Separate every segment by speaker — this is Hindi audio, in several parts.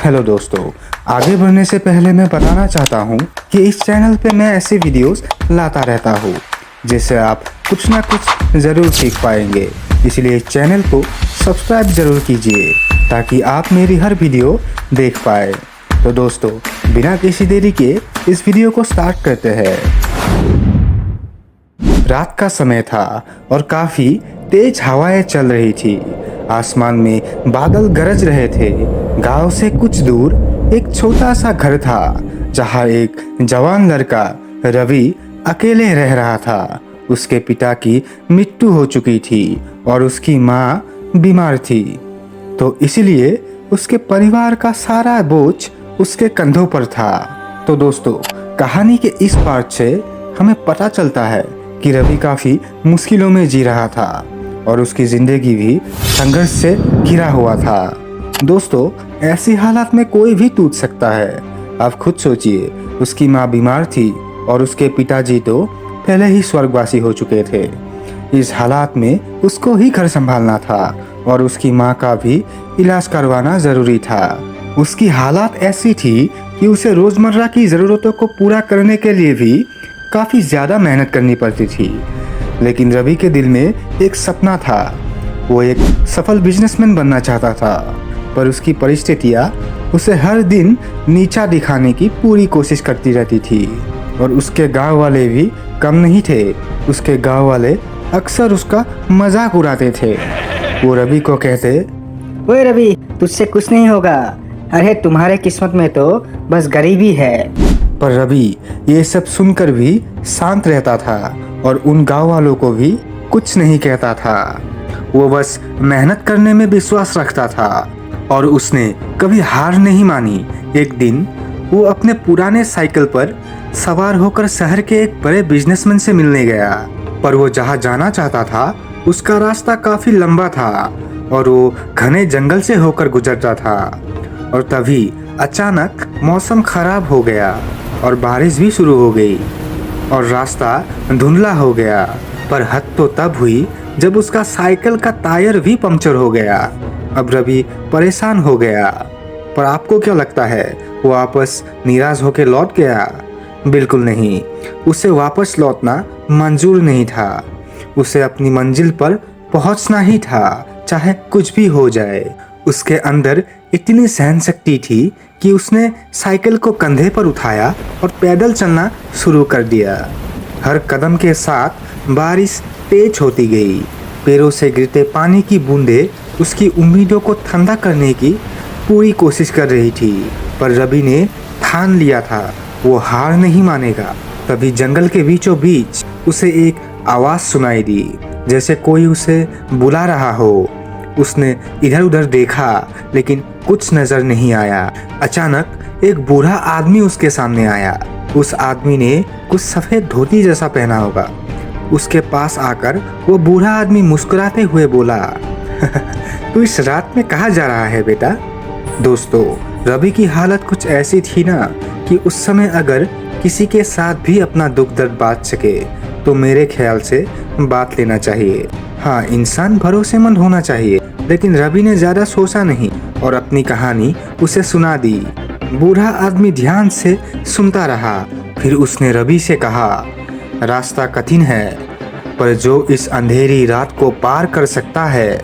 Speaker 1: हेलो दोस्तों, आगे बढ़ने से पहले मैं बताना चाहता हूँ कि इस चैनल पे मैं ऐसे वीडियोस लाता रहता हूँ जिससे आप कुछ ना कुछ ज़रूर सीख पाएंगे। इसलिए चैनल को सब्सक्राइब ज़रूर कीजिए ताकि आप मेरी हर वीडियो देख पाए। तो दोस्तों, बिना किसी देरी के इस वीडियो को स्टार्ट करते हैं। रात का समय था और काफ़ी तेज हवाएं चल रही थी। आसमान में बादल गरज रहे थे। गांव से कुछ दूर एक छोटा सा घर था जहां एक जवान लड़का रवि अकेले रह रहा था। उसके पिता की मृत्यु हो चुकी थी और उसकी माँ बीमार थी, तो इसलिए उसके परिवार का सारा बोझ उसके कंधों पर था। तो दोस्तों, कहानी के इस पार्ट से हमें पता चलता है कि रवि काफ़ी मुश्किलों में जी रहा था और उसकी ज़िंदगी भी संघर्ष से घिरा हुआ था। दोस्तों, ऐसी हालात में कोई भी टूट सकता है। आप खुद सोचिए, उसकी माँ बीमार थी और उसके पिताजी तो पहले ही स्वर्गवासी हो चुके थे। इस हालात में उसको ही घर संभालना था और उसकी माँ का भी इलाज करवाना ज़रूरी था। उसकी हालात ऐसी थी कि उसे रोज़मर्रा की ज़रूरतों को पूरा करने के लिए भी काफ़ी ज़्यादा मेहनत करनी पड़ती थी। लेकिन रवि के दिल में एक सपना था। वो एक सफल बिजनेसमैन बनना चाहता था, पर उसकी परिस्थितियाँ उसे हर दिन नीचा दिखाने की पूरी कोशिश करती रहती थी। और उसके गांव वाले भी कम नहीं थे। उसके गांव वाले अक्सर उसका मजाक उड़ाते थे। वो रवि को कहते,
Speaker 2: ओए रवि, तुझसे कुछ नहीं होगा। अरे तुम्हारे किस्मत में तो बस गरीबी है।
Speaker 1: पर रवि ये सब सुनकर भी शांत रहता था और उन गांव वालों को भी कुछ नहीं कहता था। वो बस मेहनत करने में विश्वास रखता था और उसने कभी हार नहीं मानी। एक दिन वो अपने पुराने साइकिल पर सवार होकर शहर के एक बड़े बिजनेसमैन से मिलने गया, पर वो जहाँ जाना चाहता था उसका रास्ता काफी लंबा था और वो घने जंगल से होकर गुजरता था। और तभी अचानक मौसम खराब हो गया और बारिश भी शुरू हो गई और रास्ता धुंधला हो गया। पर हद तो तब हुई जब उसका साइकिल का टायर भी पंक्चर हो गया। अब रवि परेशान हो गया। पर आपको क्या लगता है, वो वापस निराश होकर लौट गया? बिल्कुल नहीं। उसे वापस लौटना मंजूर नहीं था। उसे अपनी मंजिल पर पहुंचना ही था, चाहे कुछ भी हो जाए। उसके अंदर इतनी सहन शक्ति थी कि उसने साइकिल को कंधे पर उठाया और पैदल चलना शुरू कर दिया। हर कदम के साथ बारिश तेज होती गई। पैरों से गिरते पानी की बूंदें उसकी उम्मीदों को ठंडा करने की पूरी कोशिश कर रही थी। पर रवि ने ठान लिया था, वो हार नहीं मानेगा। तभी जंगल के बीचों बीच उसे एक आवाज़ सुनाई दी, जैसे कोई उसे बुला रहा हो। उसने इधर उधर देखा लेकिन कुछ नजर नहीं आया। अचानक एक बूढ़ा आदमी उसके सामने आया। उस आदमी ने कुछ सफेद धोती जैसा पहना होगा। उसके पास आकर वो बूढ़ा आदमी मुस्कुराते हुए बोला, तू इस रात में कहाँ जा रहा है बेटा? दोस्तों, रवि की हालत कुछ ऐसी थी ना कि उस समय अगर किसी के साथ भी अपना दुख दर्द बांट सके तो मेरे ख्याल से बात लेना चाहिए। हाँ, इंसान भरोसेमंद होना चाहिए। लेकिन रवि ने ज़्यादा सोचा नहीं और अपनी कहानी उसे सुना दी। बूढ़ा आदमी ध्यान से सुनता रहा। फिर उसने रवि से कहा, रास्ता कठिन है, पर जो इस अंधेरी रात को पार कर सकता है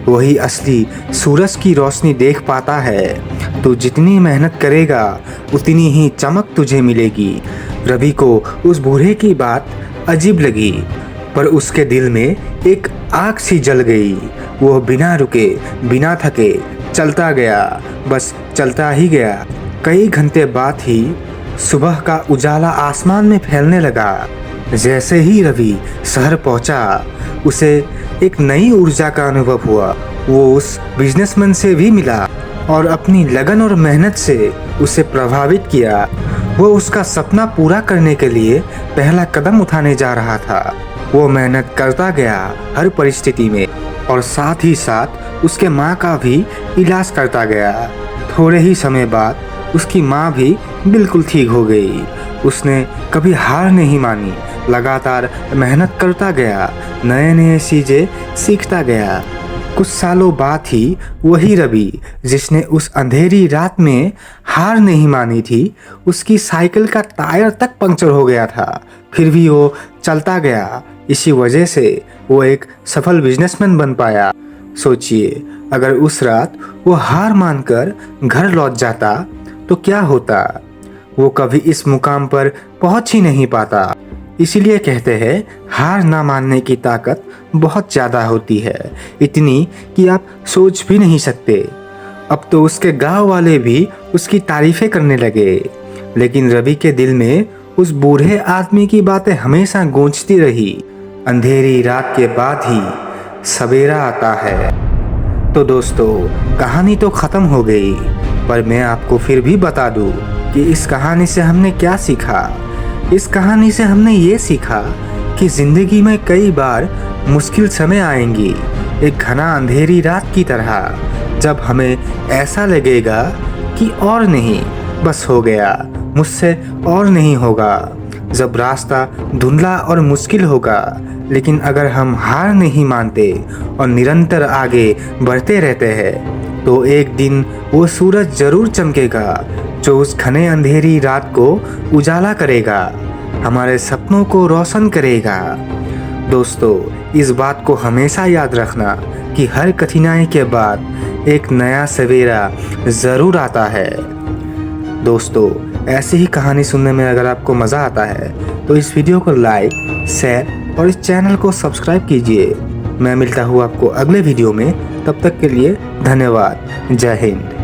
Speaker 1: वही असली सूरज की रोशनी देख पाता है। तू जितनी मेहनत करेगा उतनी ही चमक तुझे मिलेगी। रवि को उस बूढ़े की बात अजीब लगी, पर उसके दिल में एक आग सी जल गई। वो बिना रुके बिना थके चलता गया, बस चलता ही गया। कई घंटे बाद ही सुबह का उजाला आसमान में फैलने लगा। जैसे ही रवि शहर पहुंचा, उसे एक नई ऊर्जा का अनुभव हुआ। वो उस बिजनेसमैन से भी मिला और अपनी लगन और मेहनत से उसे प्रभावित किया। वो उसका सपना पूरा करने के लिए पहला कदम उठाने जा रहा था। वो मेहनत करता गया हर परिस्थिति में और साथ ही साथ उसके माँ का भी इलाज करता गया। थोड़े ही समय बाद उसकी माँ भी बिल्कुल ठीक हो गई। उसने कभी हार नहीं मानी, लगातार मेहनत करता गया, नए नए चीज़ें सीखता गया कुछ सालों बाद ही वही रवि जिसने उस अंधेरी रात में हार नहीं मानी थी, उसकी साइकिल का टायर तक पंक्चर हो गया था, फिर भी वो चलता गया। इसी वजह से वो एक सफल बिजनेसमैन बन पाया। सोचिए, अगर उस रात वो हार मानकर घर लौट जाता तो क्या होता? वो कभी इस मुकाम पर पहुंच ही नहीं पाता। इसीलिए कहते हैं, हार ना मानने की ताकत बहुत ज़्यादा होती है, इतनी कि आप सोच भी नहीं सकते। अब तो उसके गांव वाले भी उसकी तारीफें करने लगे, लेकिन रवि के दिल में उस बूढ़े आदमी की बातें हमेशा गूंजती रही। अंधेरी रात के बाद ही सवेरा आता है। तो दोस्तों, कहानी तो ख़त्म हो गई, पर मैं आपको फिर भी बता दूं कि इस कहानी से हमने क्या सीखा। इस कहानी से हमने ये सीखा कि ज़िंदगी में कई बार मुश्किल समय आएंगी, एक घना अंधेरी रात की तरह, जब हमें ऐसा लगेगा कि और नहीं, बस हो गया, मुझसे और नहीं होगा। जब रास्ता धुंधला और मुश्किल होगा, लेकिन अगर हम हार नहीं मानते और निरंतर आगे बढ़ते रहते हैं, तो एक दिन वो सूरज जरूर चमकेगा जो उस घने अंधेरी रात को उजाला करेगा, हमारे सपनों को रोशन करेगा। दोस्तों, इस बात को हमेशा याद रखना कि हर कठिनाई के बाद एक नया सवेरा ज़रूर आता है। दोस्तों, ऐसी ही कहानी सुनने में अगर आपको मज़ा आता है तो इस वीडियो को लाइक, शेयर और इस चैनल को सब्सक्राइब कीजिए। मैं मिलता हूँ आपको अगले वीडियो में, तब तक के लिए धन्यवाद। जय हिंद।